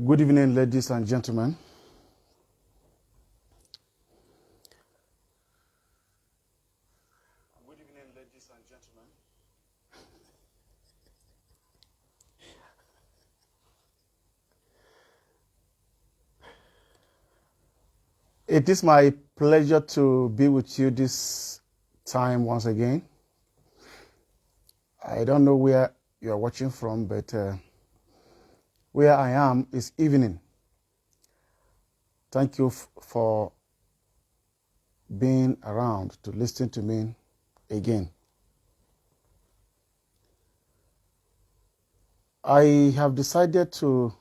Good evening, ladies and gentlemen. Good evening, ladies and gentlemen. It is my pleasure to be with you this time once again. I don't know where you are watching from, but where I am is evening. Thank you for being around to listen to me again. I have decided to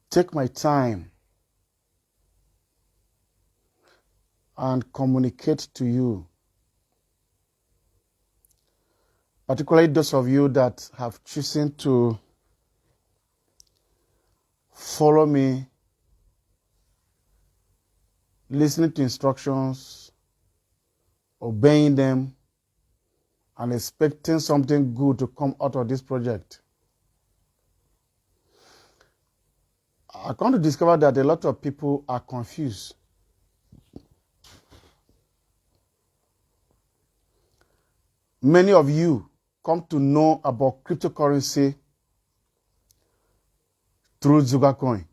take my time and communicate to you, particularly those of you that have chosen to follow me, listening to instructions, obeying them, and expecting something good to come out of this project. I come to discover that a lot of people are confused. Many of you come to know about cryptocurrency through Zuga coin.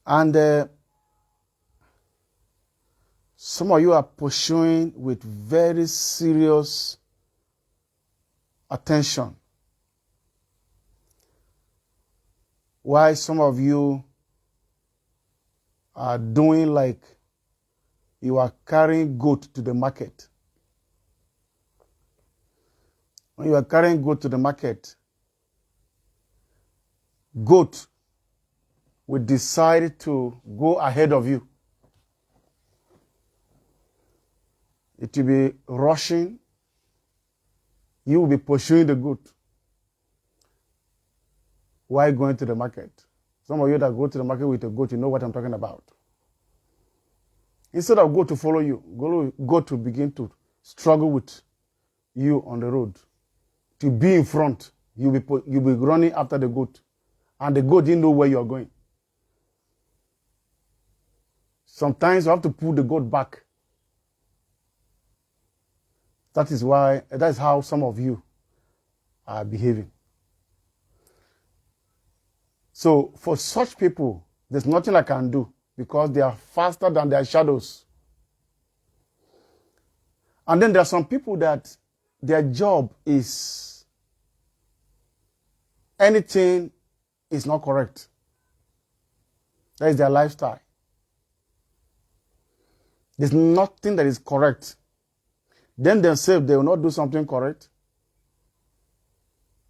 And some of you are pursuing with very serious attention, while some of you are doing like you are carrying goat to the market. When you are carrying goat to the market, goat will decide to go ahead of you. It will be rushing. You will be pursuing the goat while going to the market. Some of you that go to the market with a goat, you know what I'm talking about. Instead of goat to follow you, goat to begin to struggle with you on the road. To be in front, you'll be running after the goat. And the goat didn't know where you're going. Sometimes you have to pull the goat back. That is how some of you are behaving. So for such people, there's nothing I can do because they are faster than their shadows. And then there are some people that their job is anything is not correct. That is their lifestyle. There's nothing that is correct. Then themselves, they will not do something correct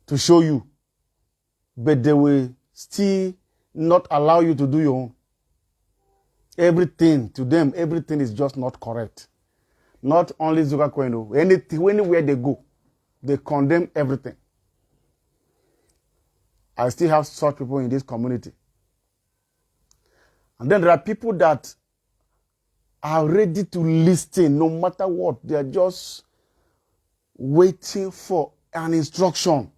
to show you. But they will still not allow you to do your own. Everything, to them, everything is just not correct. Not only Zuga Koino. Anywhere they go, they condemn everything. I still have such people in this community. And then there are people that are ready to listen no matter what. They are just waiting for an instruction.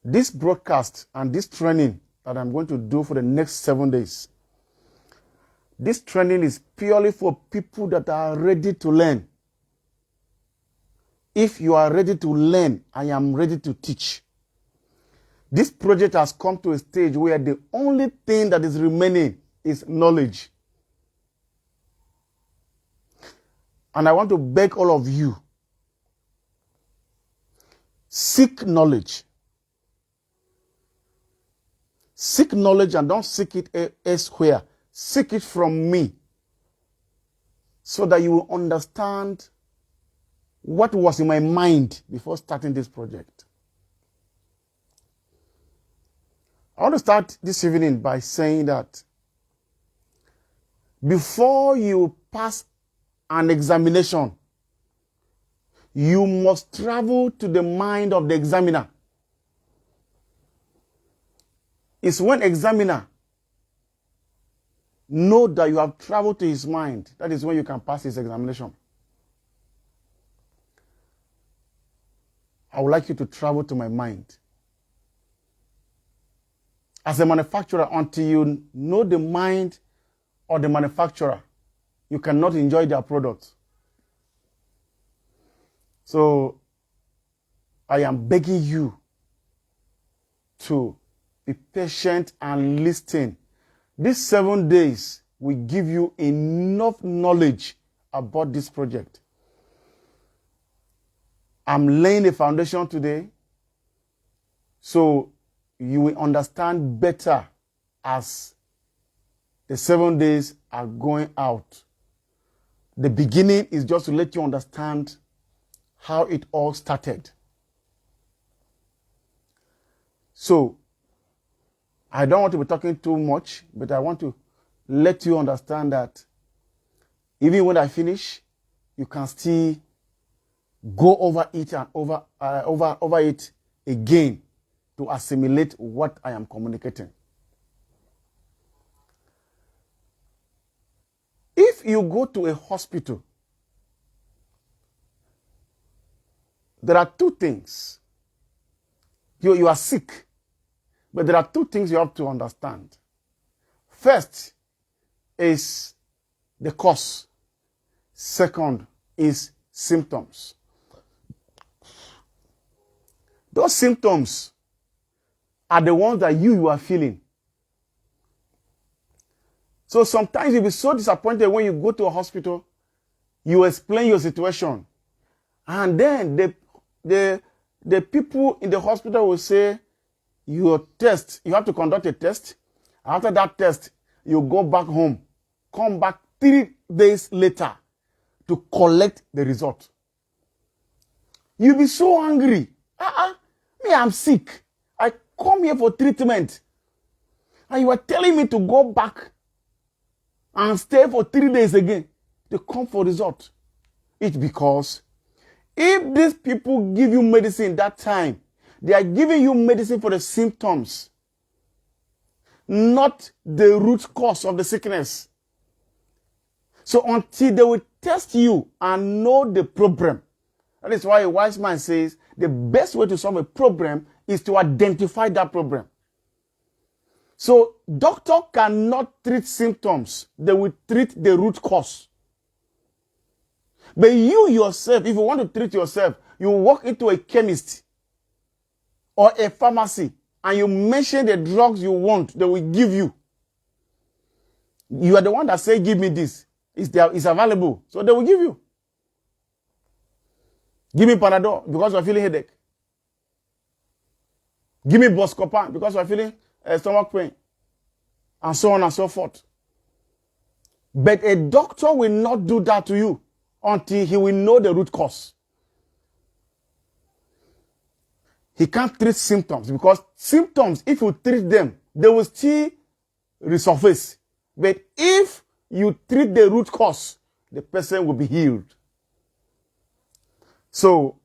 This broadcast and this training that I'm going to do for the next 7 days, this training is purely for people that are ready to learn. If you are ready to learn, I am ready to teach. This project has come to a stage where the only thing that is remaining is knowledge. And I want to beg all of you, seek knowledge. Seek knowledge and don't seek it elsewhere. Seek it from me so that you will understand what was in my mind before starting this project. I want to start this evening by saying that before you pass an examination, you must travel to the mind of the examiner. It's when examiner know that you have traveled to his mind, that is when you can pass his examination. I would like you to travel to my mind. As a manufacturer, until you know the mind of the manufacturer, you cannot enjoy their product. So, I am begging you to be patient and listen. These 7 days will give you enough knowledge about this project. I'm laying a foundation today, so you will understand better as the 7 days are going out. The beginning is just to let you understand how it all started. So, I don't want to be talking too much, but I want to let you understand that even when I finish, you can still go over it and over it again to assimilate what I am communicating. If you go to a hospital, there are two things. You are sick, but there are two things you have to understand. First is the cause. Second is symptoms. Those symptoms are the ones that you are feeling. So sometimes you'll be so disappointed when you go to a hospital, you explain your situation, and then the people in the hospital will say, you have to conduct a test. After that test, you go back home, come back 3 days later to collect the result. You'll be so angry. Me, I'm sick. I come here for treatment. And you are telling me to go back and stay for 3 days again to come for result. It's because if these people give you medicine that time, they are giving you medicine for the symptoms, not the root cause of the sickness. So until they will test you and know the problem, that is why a wise man says the best way to solve a problem is to identify that problem. So doctor cannot treat symptoms. They will treat the root cause. But you yourself, if you want to treat yourself, you walk into a chemist or a pharmacy and you mention the drugs you want, they will give you. You are the one that say, give me this. It's available. So they will give you. Give me Panadol because you're feeling headache. Give me Buscopan because you're feeling stomach pain. And so on and so forth. But a doctor will not do that to you until he will know the root cause. He can't treat symptoms because symptoms, if you treat them, they will still resurface. But if you treat the root cause, the person will be healed. So,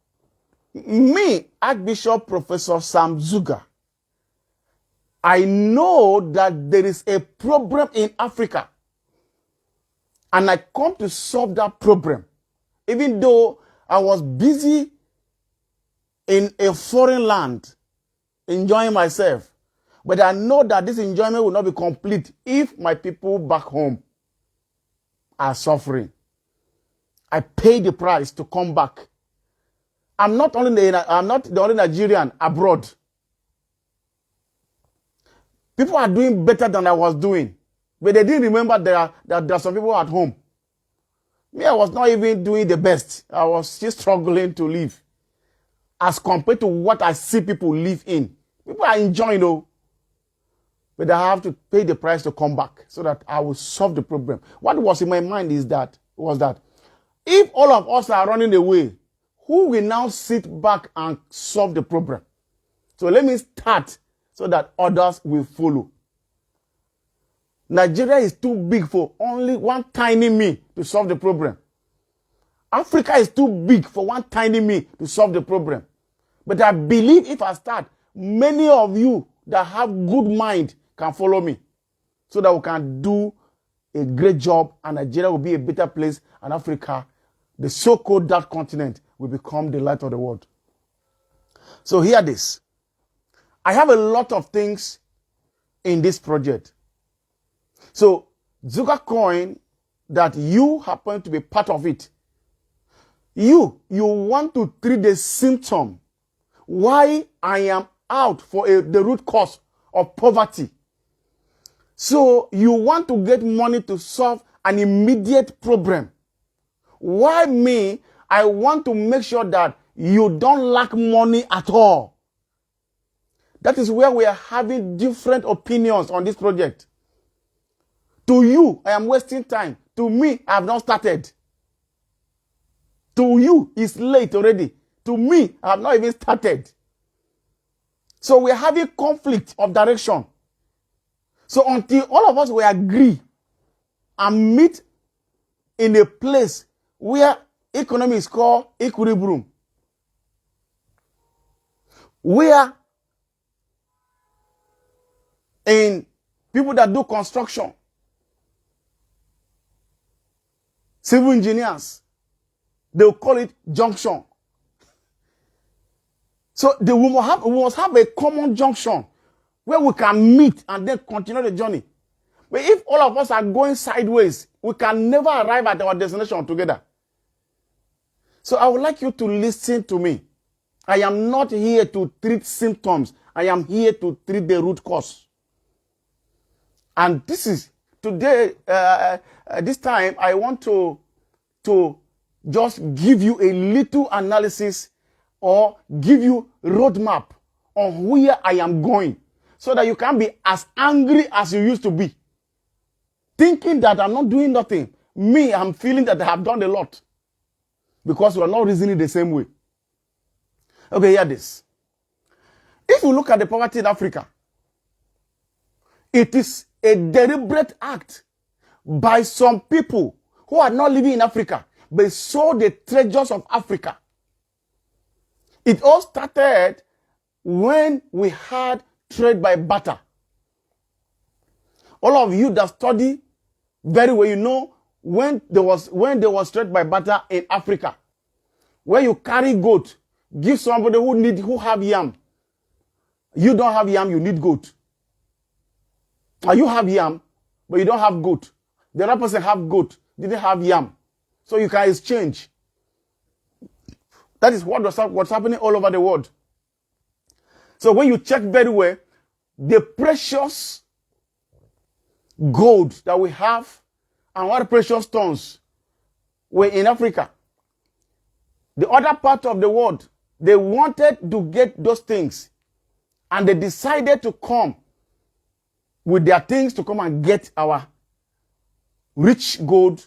me, Archbishop Professor Sam Zuga, I know that there is a problem in Africa. And I come to solve that problem. Even though I was busy in a foreign land, enjoying myself. But I know that this enjoyment will not be complete if my people back home are suffering. I pay the price to come back. I'm not the only Nigerian abroad. People are doing better than I was doing. But they didn't remember that there are some people at home. Me, I was not even doing the best. I was still struggling to live. As compared to what I see people live in. People are enjoying though. But I have to pay the price to come back so that I will solve the problem. What was in my mind was that if all of us are running away, who will now sit back and solve the problem? So let me start so that others will follow. Nigeria is too big for only one tiny me to solve the problem. Africa is too big for one tiny me to solve the problem. But I believe if I start, many of you that have good mind can follow me so that we can do a great job and Nigeria will be a better place and Africa, the so-called dark continent, will become the light of the world. So hear this. I have a lot of things in this project. So Zuga Coin, that you happen to be part of it. You want to treat the symptom. Why I am out for the root cause of poverty. So you want to get money to solve an immediate problem. Why me? I want to make sure that you don't lack money at all. That is where we are having different opinions on this project. To you, I am wasting time. To me, I have not started. To you, it's late already. To me, I have not even started. So we are having conflict of direction. So until all of us will agree and meet in a place where economy is called equilibrium, where in people that do construction, civil engineers, they'll call it junction. So we must have a common junction where we can meet and then continue the journey. But if all of us are going sideways, we can never arrive at our destination together. So I would like you to listen to me. I am not here to treat symptoms. I am here to treat the root cause. And this is today, this time, I want to just give you a little analysis or give you roadmap on where I am going so that you can be as angry as you used to be. Thinking that I'm not doing nothing. Me, I'm feeling that I have done a lot because we are not reasoning the same way. Okay, hear this. If you look at the poverty in Africa, it is a deliberate act by some people who are not living in Africa, but saw the treasures of Africa. It all started when we had trade by barter. All of you that study very well, you know when there was trade by barter in Africa, where you carry goat, give somebody who have yam. You don't have yam, you need goat. Or you have yam, but you don't have goat. The other person have goat, didn't have yam. So you can exchange. That is what's happening all over the world. So when you check very well, the precious gold that we have and what precious stones were in Africa. The other part of the world, they wanted to get those things. And they decided to come with their things to come and get our rich gold,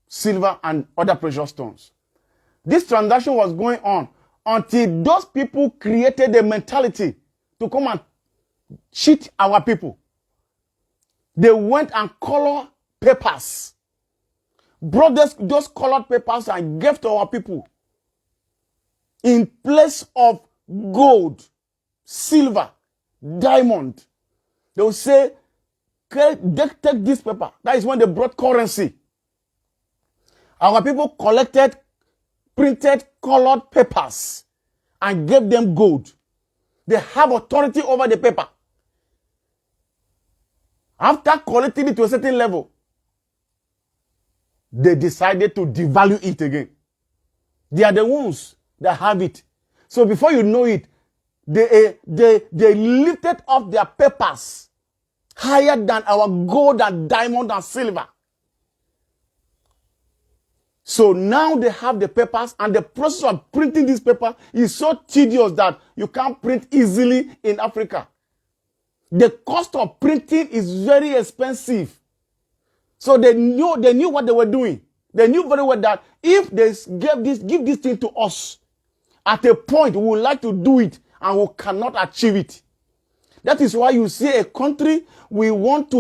silver, and other precious stones. This transaction was going on until those people created a mentality to come and cheat our people. They went and colored papers, brought those colored papers and gave to our people in place of gold, silver, diamond. They will say, take this paper. That is when they brought currency. Our people collected printed colored papers and gave them gold. They have authority over the paper. After collecting it to a certain level, they decided to devalue it again. They are the ones that have it. So before you know it, they lifted up their papers higher than our gold and diamond and silver. So now they have the papers, and the process of printing this paper is so tedious that you can't print easily in Africa. The cost of printing is very expensive. So they knew what they were doing. They knew very well that if they give this thing to us, at a point we would like to do it and we cannot achieve it. That is why you see a country, we need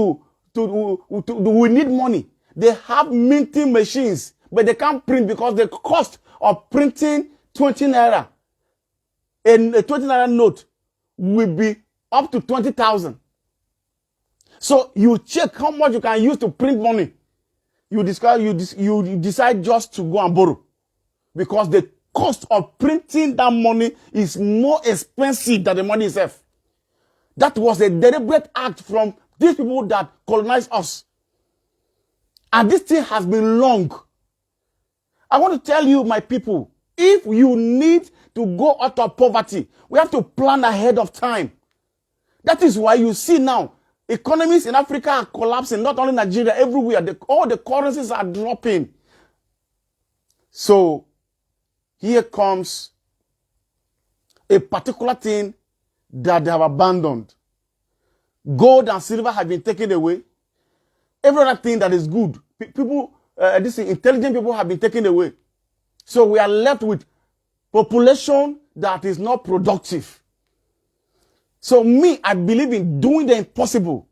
money. They have minting machines, but they can't print because the cost of printing 20 naira, and a 20 naira note will be up to 20,000. So you check how much you can use to print money. You decide just to go and borrow, because the cost of printing that money is more expensive than the money itself. That was a deliberate act from these people that colonized us. And this thing has been long. I want to tell you, my people, if you need to go out of poverty, we have to plan ahead of time. That is why you see now, economies in Africa are collapsing, not only Nigeria, everywhere. All the currencies are dropping. So, here comes a particular thing that they have abandoned. Gold and silver have been taken away. Every other thing that is good, intelligent people have been taken away. So we are left with population that is not productive. So I believe in doing the impossible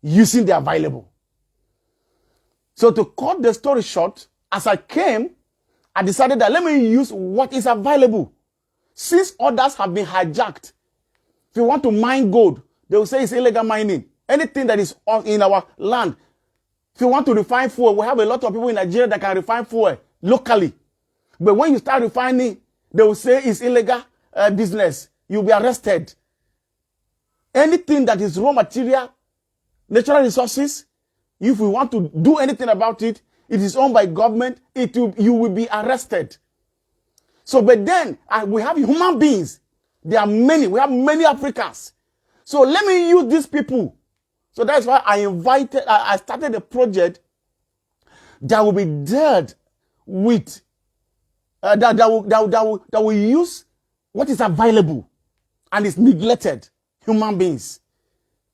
using the available. So to cut the story short, as I came, I decided that let me use what is available. Since others have been hijacked, if you want to mine gold, they will say it's illegal mining. Anything that is in our land. If you want to refine fuel, we have a lot of people in Nigeria that can refine fuel locally. But when you start refining, they will say it's illegal business. You'll be arrested. Anything that is raw material, natural resources, if we want to do anything about it, it is owned by government, you will be arrested. So, but then we have human beings. There are many. We have many Africans. So let me use these people. So that's why I started a project that will be dealt with, that will use what is available and is neglected. Human beings.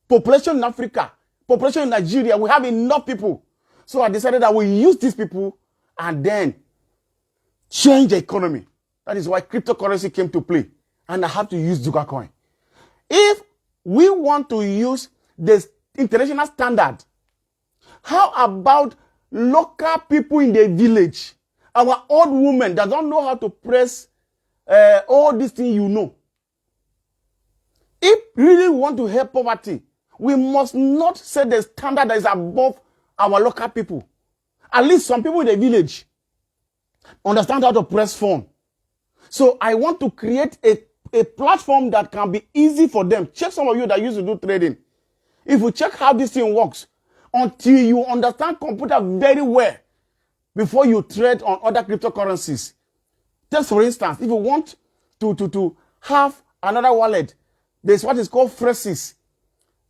Population in Africa, population in Nigeria, we have enough people. So I decided that we use these people and then change the economy. That is why cryptocurrency came to play. And I have to use Zuga coin. If we want to use the international standard, how about local people in the village? Our old women that don't know how to press all these things you know. If we really want to help poverty, we must not set the standard that is above our local people. At least some people in the village understand how to press phone. So I want to create a platform that can be easy for them. Check some of you that used to do trading. If you check how this thing works, until you understand computer very well before you trade on other cryptocurrencies, Just for instance, if you want to have another wallet, there's what is called phrases.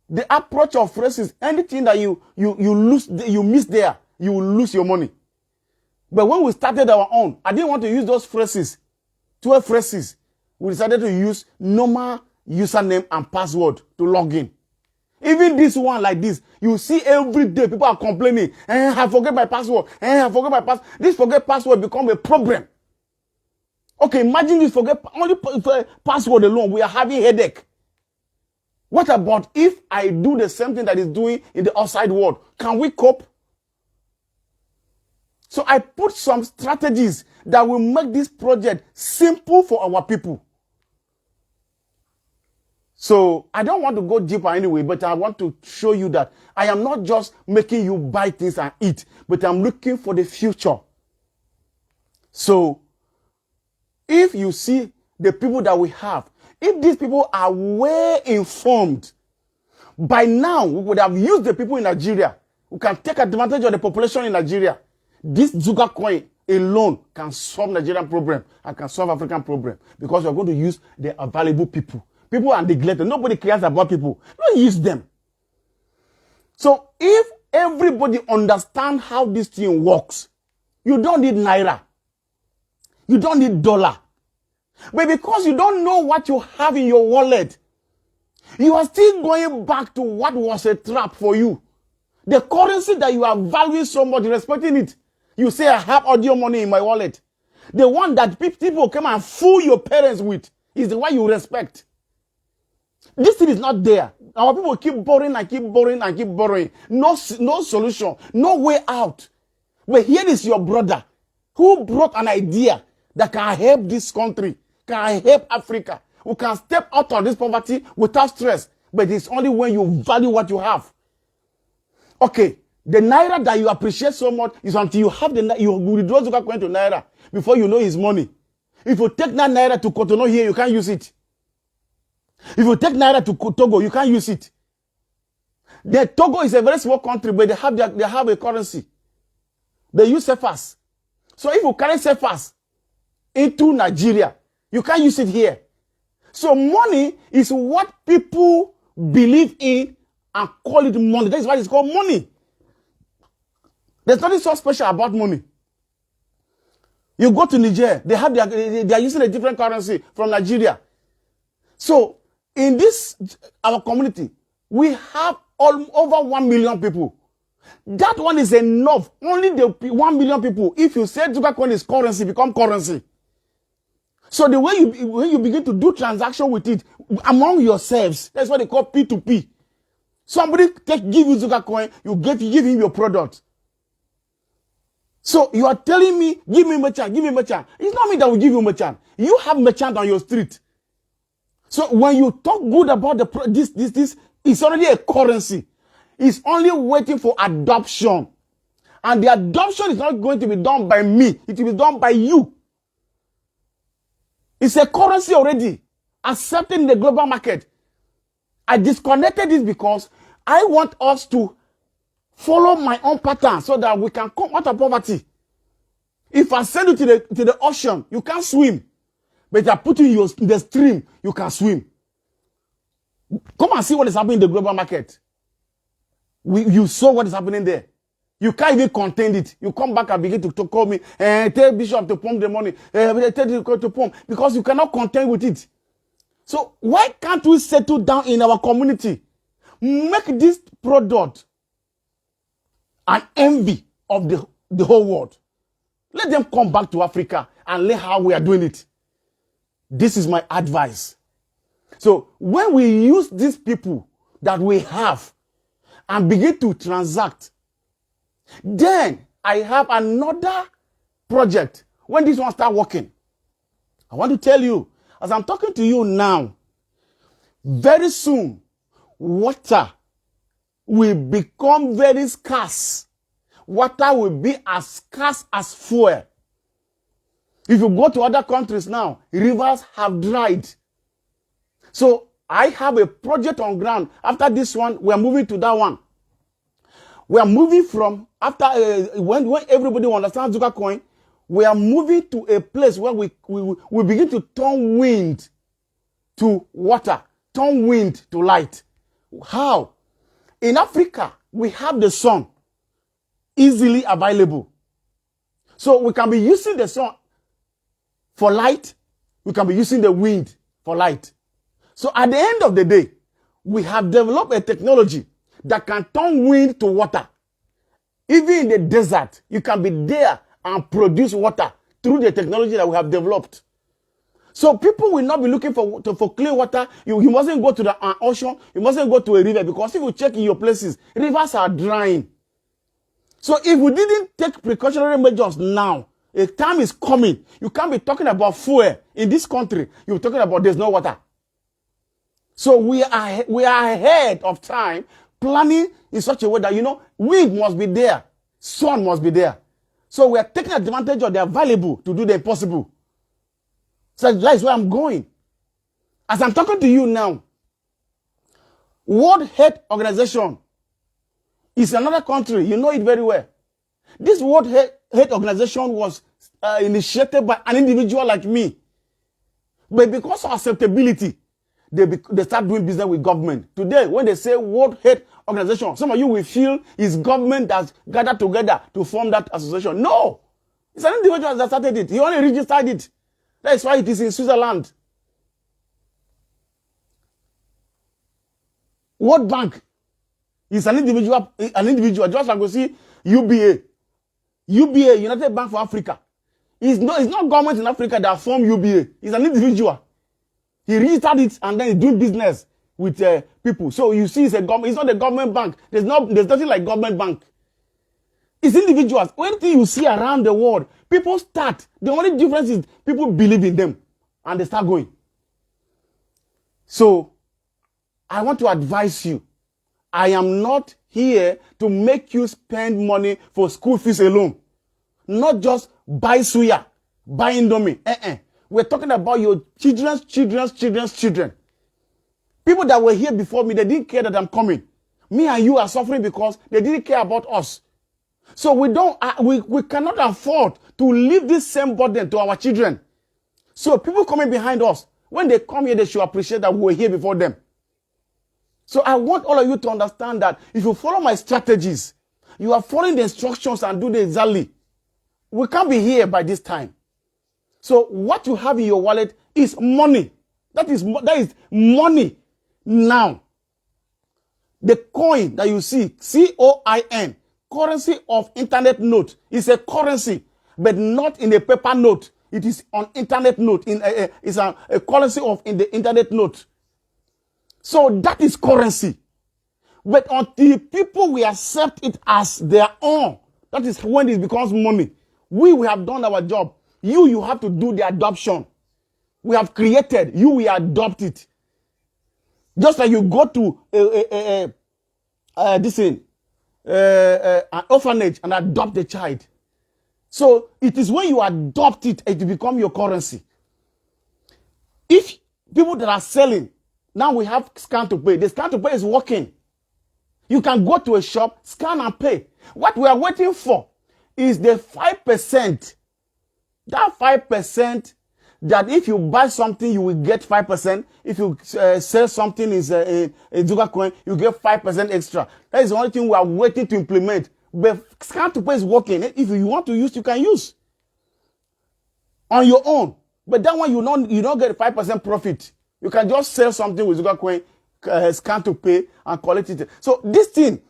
The approach of phrases, anything that you miss there, you will lose your money. But when we started our own, I didn't want to use those phrases, 12 phrases. We decided to use normal username and password to log in. Even this one like this, you see every day people are complaining, I forget my password, I forget my password. This forget password become a problem. Okay, imagine this only password alone, we are having headache. What about if I do the same thing that is doing in the outside world? Can we cope? So I put some strategies that will make this project simple for our people. So I don't want to go deeper anyway, but I want to show you that I am not just making you buy things and eat, but I'm looking for the future. So if you see the people that we have, if these people are well informed, by now we would have used the people in Nigeria. We can take advantage of the population in Nigeria. This Zuga coin alone can solve Nigerian problem and can solve African problem because we're going to use the available people. People are neglected. Nobody cares about people. Don't use them. So if everybody understands how this thing works, you don't need naira. You don't need dollar. But because you don't know what you have in your wallet, you are still going back to what was a trap for you. The currency that you are valuing so much, respecting it. You say, I have audio money in my wallet. The one that people come and fool your parents with is the one you respect. This thing is not there. Our people keep borrowing and keep borrowing and keep borrowing. No solution, no way out. But here is your brother who brought an idea that can help this country, can help Africa. We can step out of this poverty without stress. But it's only when you value what you have. Okay, the naira that you appreciate so much is until you have you withdraw Zuga coin to naira before you know his money. If you take that naira to Cotonou here, you can't use it. If you take naira to Togo, you can't use it. The Togo is a very small country, but they have a currency. They use CFAs. So if you carry CFAs into Nigeria, you can't use it here. So money is what people believe in and call it money. That is why it's called money. There's nothing so special about money. You go to Niger, they are using a different currency from Nigeria. So in this our community, we have over 1 million people. That one is enough. Only the 1 million people. If you say Zuga coin is currency, become currency. So the way you begin to do transaction with it among yourselves, that's what they call P2P. Somebody give you Zuga coin, you give him your product. So you are telling me, give me merchant, give me merchant. It's not me that will give you merchant. You have merchant on your street. So when you talk good about this, it's already a currency. It's only waiting for adoption. And the adoption is not going to be done by me. It will be done by you. It's a currency already, accepted in the global market. I disconnected this because I want us to follow my own pattern so that we can come out of poverty. If I send you to the ocean, you can't swim. But if I put you in the stream, you can swim. Come and see what is happening in the global market. You saw what is happening there. You can't even contain it. You come back and begin to call me, tell Bishop to pump the money, tell you to pump, because you cannot contend with it. So why can't we settle down in our community? Make this product an envy of the whole world. Let them come back to Africa and learn how we are doing it. This is my advice. So when we use these people that we have and begin to transact, then I have another project. When this one start working, I want to tell you, as I'm talking to you now, very soon, water will become very scarce. Water will be as scarce as fuel. If you go to other countries now, rivers have dried. So I have a project on ground. After this one, we are moving to that one. We are moving from, after when everybody understands Zuga coin, We are moving to a place where we begin to turn wind to water, turn wind to light. How? In Africa, we have the sun easily available. So we can be using the sun for light. We can be using the wind for light. So at the end of the day, we have developed a technology that can turn wind to water. Even in the desert, you can be there and produce water through the technology that we have developed. So people will not be looking for clean water. You mustn't go to the ocean. You mustn't go to a river, because if you check in your places, rivers are drying. So if we didn't take precautionary measures now, a time is coming. You can't be talking about fuel in this country. You're talking about there's no water. So we are ahead of time, planning in such a way that, wind must be there, sun must be there. So we are taking advantage of the available to do the impossible. So that is where I'm going. As I'm talking to you now, World Health Organization is another country. You know it very well. This World Health Organization was initiated by an individual like me. But because of acceptability, they start doing business with government. Today, when they say World Health Organization, some of you will feel it's government that's gathered together to form that association. No! It's an individual that started it. He only registered it. That is why it is in Switzerland. World Bank is an individual, just like we see UBA. UBA, United Bank for Africa. It's not government in Africa that formed UBA. It's an individual. He registered it and then he doing business with people. So you see, it's not a government bank. There's nothing like government bank. It's individuals. Anything you see around the world, people start. The only difference is people believe in them and they start going. So I want to advise you. I am not here to make you spend money for school fees alone. Not just buy suya, buy indomie. We're talking about your children's children. People that were here before me, they didn't care that I'm coming. Me and you are suffering because they didn't care about us. So we cannot afford to leave this same burden to our children. So people coming behind us, when they come here, they should appreciate that we were here before them. So I want all of you to understand that if you follow my strategies, you are following the instructions and do the exactly. We can't be here by this time. So what you have in your wallet is money. That is money now. The coin that you see, COIN, currency of internet note, is a currency, but not in a paper note. It is on internet note. It's a currency of in the internet note. So that is currency. But until people will accept it as their own, that is when it becomes money. We have done our job. You have to do the adoption. We have created. You will adopt it. Just like you go to an orphanage and adopt a child. So it is when you adopt it, it will become your currency. If people that are selling, now we have scan to pay. The scan to pay is working. You can go to a shop, scan and pay. What we are waiting for is the 5%. That 5%, that if you buy something, you will get 5%. If you sell something in Zuga coin, you get 5% extra. That is the only thing we are waiting to implement. But scan to pay is working. If you want to use, you can use on your own. But that one, you don't get 5% profit. You can just sell something with Zuga coin, scan to pay, and collect it. So this thing,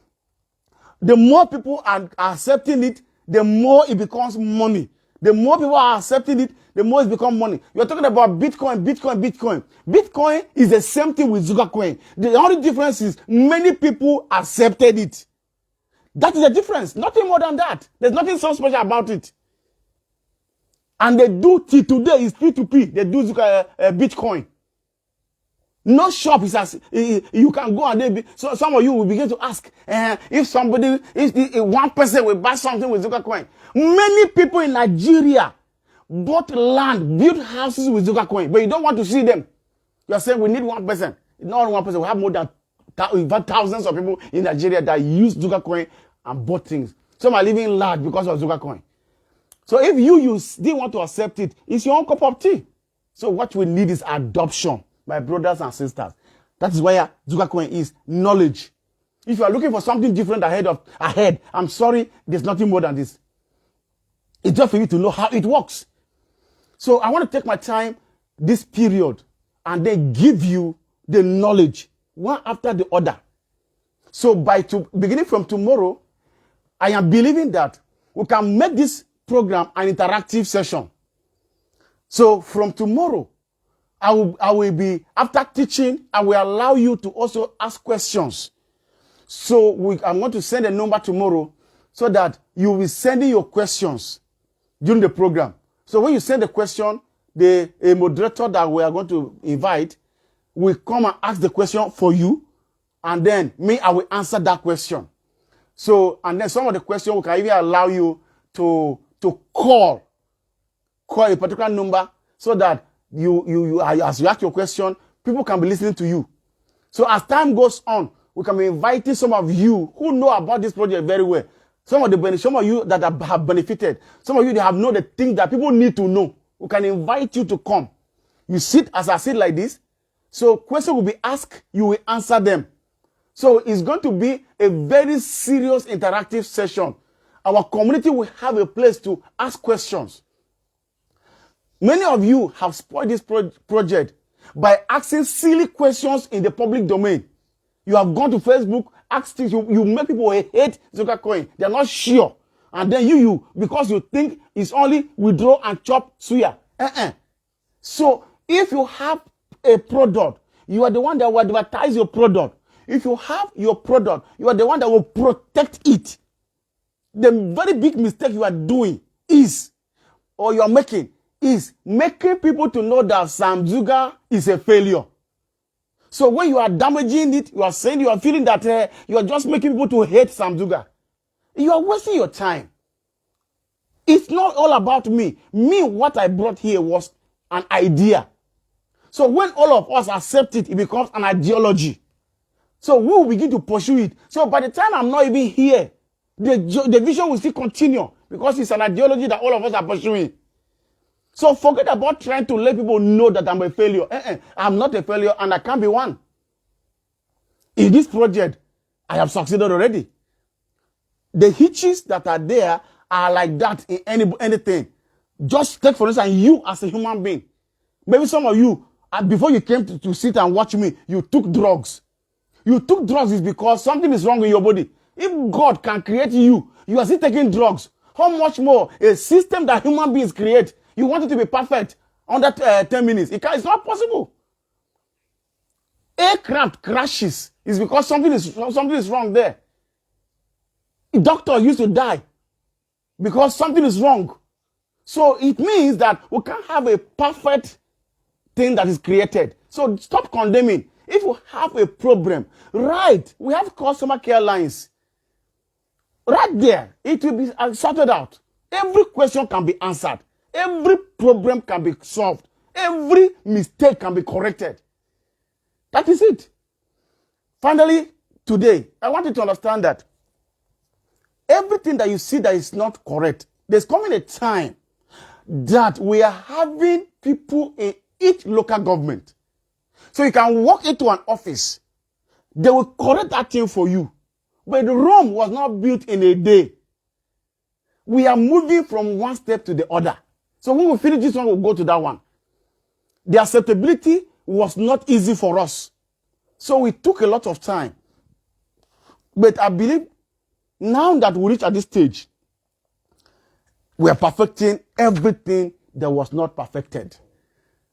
the more people are accepting it, the more it becomes money. The more people are accepting it, the more it becomes money. You're talking about Bitcoin. Bitcoin is the same thing with Zuga coin. The only difference is many people accepted it. That is the difference. Nothing more than that. There's nothing so special about it. And they do today is P2P. They do Bitcoin. No shop is as you can go and so some of you will begin to ask if one person will buy something with Zuga coin. Many people in Nigeria bought land, built houses with Zuga coin, but you don't want to see them. You are saying we need one person. Not one person. We have more than thousands of people in Nigeria that use Zuga coin and bought things. Some are living large because of Zuga coin. So if you didn't want to accept it, it's your own cup of tea. So what we need is adoption, my brothers and sisters. That is where Zuga coin is knowledge. If you are looking for something different ahead, I'm sorry, there's nothing more than this. It's just for you to know how it works. So I want to take my time this period and then give you the knowledge one after the other. So beginning from tomorrow, I am believing that we can make this program an interactive session. So from tomorrow, I will be, after teaching, I will allow you to also ask questions. So I'm going to send a number tomorrow so that you will be sending your questions during the program. So when you send the question, a moderator that we are going to invite will come and ask the question for you, and then I will answer that question. So, and then some of the questions we can even allow you to call a particular number so that you as you ask your question, people can be listening to you. So as time goes on, we can be inviting some of you who know about this project very well. Some of you that have benefited. Some of you that have known the things that people need to know. We can invite you to come. You sit as I sit like this. So questions will be asked, you will answer them. So it's going to be a very serious interactive session. Our community will have a place to ask questions. Many of you have spoiled this project by asking silly questions in the public domain. You have gone to Facebook, asked things, you make people hate Zuga coin. They are not sure. And then because you think it's only withdraw and chop suya. So if you have a product, you are the one that will advertise your product. If you have your product, you are the one that will protect it. The very big mistake you are doing is making people to know that Sam Zuga is a failure. So when you are damaging it, you are feeling that you are just making people to hate Sam Zuga. You are wasting your time. It's not all about me. What I brought here was an idea. So when all of us accept it, it becomes an ideology. So we will begin to pursue it. So by the time I'm not even here, the vision will still continue because it's an ideology that all of us are pursuing. So forget about trying to let people know that I'm a failure. I'm not a failure and I can't be one. In this project, I have succeeded already. The hitches that are there are like that in anything. Just take for instance, you as a human being. Maybe some of you, before you came to sit and watch me, you took drugs. You took drugs is because something is wrong in your body. If God can create you, you are still taking drugs. How much more a system that human beings create? You want it to be perfect under 10 minutes. It's not possible. Aircraft crashes is because something is wrong there. A doctor used to die because something is wrong. So it means that we can't have a perfect thing that is created. So stop condemning. If you have a problem, right, we have customer care lines. Right there, it will be sorted out. Every question can be answered. Every problem can be solved. Every mistake can be corrected. That is it. Finally, today, I want you to understand that everything that you see that is not correct, there's coming a time that we are having people in each local government. So you can walk into an office, they will correct that thing for you. But Rome was not built in a day. We are moving from one step to the other. So when we finish this one, we'll go to that one. The acceptability was not easy for us. So we took a lot of time. But I believe now that we reach at this stage, we are perfecting everything that was not perfected.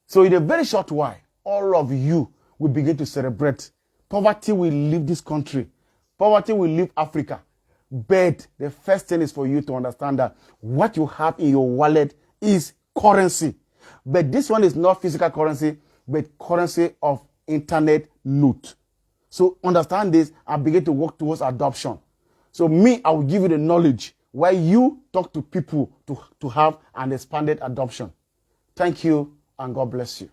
So in a very short while, all of you will begin to celebrate. Poverty will leave this country. Poverty will leave Africa. But the first thing is for you to understand that what you have in your wallet is currency. But this one is not physical currency, but currency of internet note. So understand this and begin to work towards adoption. So I will give you the knowledge while you talk to people to have an expanded adoption. Thank you and God bless you.